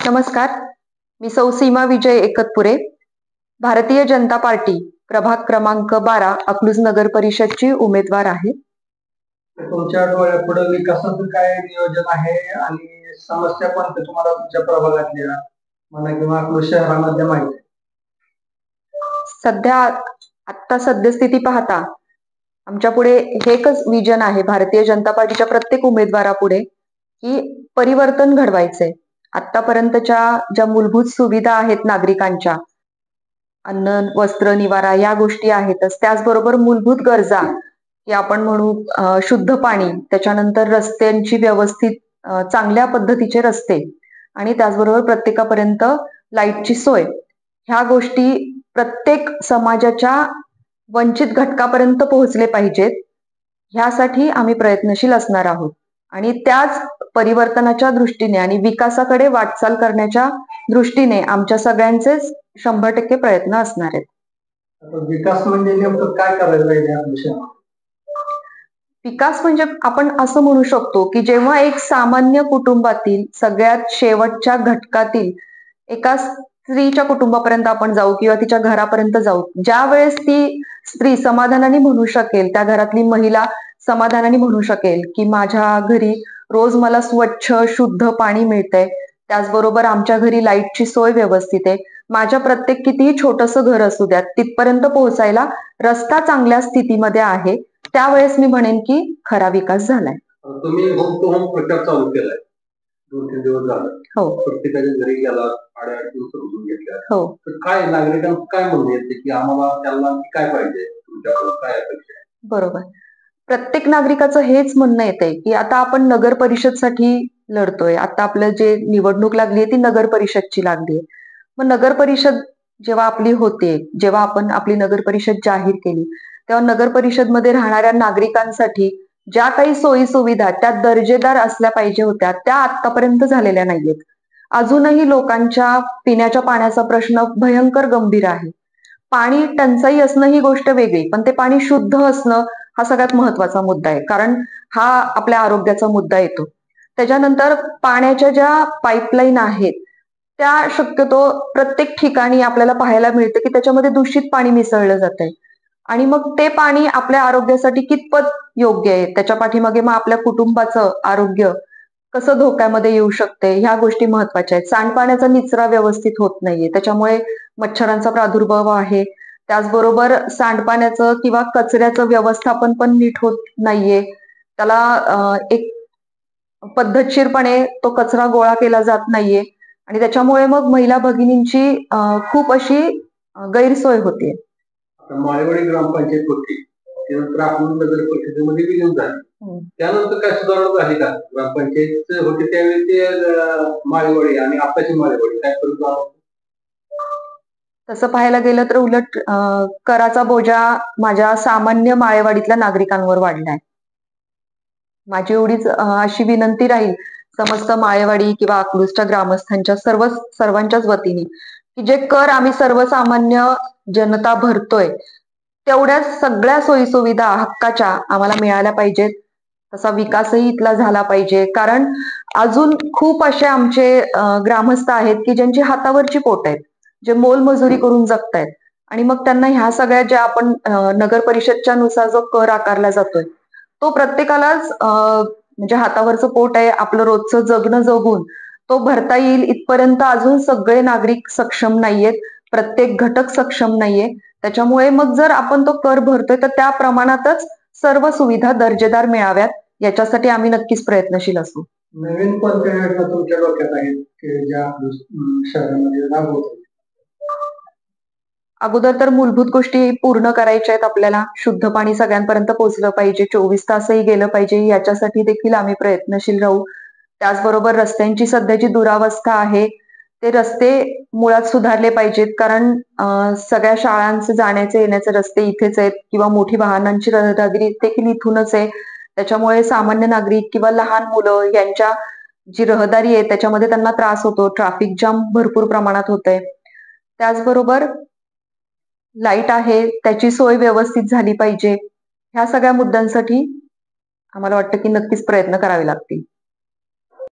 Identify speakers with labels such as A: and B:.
A: नमस्कार, मी सौ सीमा विजय एकतपुरे, भारतीय जनता पार्टी प्रभाग क्रमांक 12 अकलूज नगर परिषदची उमेदवार आहे.
B: तुमच्या डोळ्यापुढे विकासाचं काय नियोजन आहे आणि समस्या कोणत्या तुम्हाला तुमच्या प्रभागातल्या मला किंवा अकलूज शहरामध्ये माहिती आहे?
A: सध्या आता सद्यस्थिती पाहता आमच्या पुढे एकच विजन आहे भारतीय जनता पार्टीच्या प्रत्येक उमेदवारापुढे की परिवर्तन घडवायचंय. आतापर्यंतच्या ज्या मूलभूत सुविधा आहेत नागरिकांच्या, अन्न वस्त्र निवारा या गोष्टी आहेतच, त्याचबरोबर मूलभूत गरजा की आपण म्हणू शुद्ध पाणी, त्याच्यानंतर रस्त्यांची व्यवस्थित चांगल्या पद्धतीचे रस्ते आणि त्याचबरोबर प्रत्येकापर्यंत लाईटची सोय, ह्या गोष्टी प्रत्येक समाजाच्या वंचित घटकापर्यंत पोहोचले पाहिजेत. ह्यासाठी आम्ही प्रयत्नशील असणार आहोत आणि त्याच परिवर्तनाच्या दृष्टीने आणि विकासाकडे वाटचाल करण्याच्या दृष्टीने आमच्या सगळ्यांचेच 100% प्रयत्न असणार आहेत.
B: विकास म्हणजे नेमकं काय करायला पाहिजे आपल्या शहरात?
A: विकास म्हणजे आपण असं म्हणू शकतो की जेव्हा एक सामान्य कुटुंबातील सगळ्यात शेवटच्या घटकातील एका स्त्रीच्या कुटुंबापर्यंत आपण जाऊ किंवा तिच्या घरापर्यंत जाऊ, ज्या वेळेस ती स्त्री समाधानाने म्हणू शकेल, त्या घरातली महिला समाधानाने म्हणू शकेल की माझ्या घरी रोज मला स्वच्छ शुद्ध पाणी मिळतंय, त्याचबरोबर आमच्या घरी लाईटची सोय व्यवस्थित आहे, माझ्या प्रत्येक कितीही छोटंसं घर असू द्या तिथपर्यंत पोहोचायला रस्ता चांगल्या स्थितीमध्ये आहे, त्यावेळेस मी म्हणेन की खरा विकास झालाय.
B: तुम्ही होम टू होम प्रचार चालू केलाय 2-3 दिवस झालं.
A: हो,
B: प्रत्येकाच्या घरी गेला, आड्या-अडचणी समजून घेतल्या.
A: हो.
B: तर काय नागरिकांना काय म्हणणं येते की आम्हाला त्यांना काय पाहिजे, तुमच्याकडून काय अपेक्षा आहे?
A: बरोबर. प्रत्येक नागरिकाचं हेच म्हणणं येतंय की आता आपण नगर परिषदसाठी लढतोय. आता आपलं जे निवडणूक लागली आहे ती नगर परिषदची लागली आहे. मग नगर परिषद जेव्हा आपली होते, जेव्हा आपण आपली नगर परिषद जाहीर केली, तेव्हा नगर परिषदमध्ये राहणाऱ्या नागरिकांसाठी ज्या काही सोयी सुविधा त्या दर्जेदार असल्या पाहिजे होत्या, त्या आतापर्यंत झालेल्या नाहीयेत. अजूनही लोकांच्या पिण्याच्या पाण्याचा प्रश्न भयंकर गंभीर आहे. पाणी टंचाई असणं ही गोष्ट वेगळी, पण ते पाणी शुद्ध असणं हा सगळ्यात महत्वाचा मुद्दा आहे, कारण हा आपल्या आरोग्याचा मुद्दा येतो. त्याच्यानंतर पाण्याच्या ज्या पाईपलाईन आहेत त्या शक्यतो प्रत्येक ठिकाणी आपल्याला पाहायला मिळतं की त्याच्यामध्ये दूषित पाणी मिसळलं जातंय आणि मग ते पाणी आपल्या आरोग्यासाठी कितपत योग्य आहे, त्याच्या पाठीमागे मग आपल्या कुटुंबाचं आरोग्य कसं धोक्यामध्ये येऊ शकते, ह्या गोष्टी महत्वाच्या आहेत. सांडपाण्याचा निचरा व्यवस्थित होत नाहीये, त्याच्यामुळे मच्छरांचा प्रादुर्भाव आहे. त्याचबरोबर सांडपाण्याचं किंवा कचऱ्याचं व्यवस्थापन पण नीट होत नाहीये. त्याला एक पद्धतशीरपणे तो कचरा गोळा केला जात नाहीये आणि त्याच्यामुळे मग महिला भगिनींची खूप अशी गैरसोय होते.
B: माळेवाडी ग्रामपंचायत होती, त्यानंतर आपण नगर परिषदेमध्ये विलीन झाली. त्यानंतर काय सुधारणा झाली का? ग्रामपंचायत होती त्यावेळी ते माळेवाडी आणि आताची माळेवाडी काय फरक झाला?
A: तसं पाहायला गेलं तर उलट कराचा बोजा माझ्या सामान्य माळेवाडीतल्या नागरिकांवर वाढलाय. माझी एवढीच अशी विनंती राहील समस्त माळेवाडी किंवा अकलूजच्या ग्रामस्थांच्या सर्वांच्याच वतीने की जे कर आम्ही सर्वसामान्य जनता भरतोय तेवढ्याच सगळ्या सोयी सुविधा हक्काच्या आम्हाला मिळाल्या पाहिजेत. तसा विकासही इथला झाला पाहिजे, कारण अजून खूप असे आमचे ग्रामस्थ आहेत की ज्यांची हातावरची पोट आहेत, जे मोलमजुरी करून जगतायत आणि मग त्यांना ह्या सगळ्या ज्या आपण नगर परिषदच्या नुसार जो कर आकारला जातोय तो प्रत्येकालाच म्हणजे हातावरचं पोट आहे, आपलं रोजचं जगणं जगून तो भरता येईल इथपर्यंत अजून सगळे नागरिक सक्षम नाहीयेत, प्रत्येक घटक सक्षम नाहीये. त्याच्यामुळे मग जर आपण तो कर भरतोय तर त्या प्रमाणातच सर्व सुविधा दर्जेदार मिळाव्यात याच्यासाठी आम्ही नक्कीच प्रयत्नशील असू.
B: नवीन कोणत्या योजना तुमच्या डोक्यात आहेत की ज्या शहरामध्ये राबवतात?
A: अगोदर तर मूलभूत गोष्टी पूर्ण करायच्या आहेत आपल्याला. शुद्ध पाणी सगळ्यांपर्यंत पोहोचलं पाहिजे, 24 तासही गेलं पाहिजे, याच्यासाठी देखील आम्ही प्रयत्नशील राहू. त्याचबरोबर रस्त्यांची सध्याची दुरावस्था आहे, ते रस्ते मुळात सुधारले पाहिजेत, कारण सगळ्या शाळांचे जाण्याचे येण्याचे रस्ते इथेच आहेत किंवा मोठी वाहनांची रहदारी देखील इथूनच आहे. त्याच्यामुळे सामान्य नागरिक किंवा लहान मुलं यांच्या जी रहदारी आहे त्याच्यामध्ये त्यांना त्रास होतो, ट्रॅफिक जाम भरपूर प्रमाणात होतंय. त्याचबरोबर लाईट आहे त्याची सोय व्यवस्थित झाली पाहिजे. ह्या सगळ्या मुद्द्यांसाठी आम्हाला वाटतं की नक्कीच प्रयत्न करावे लागतील.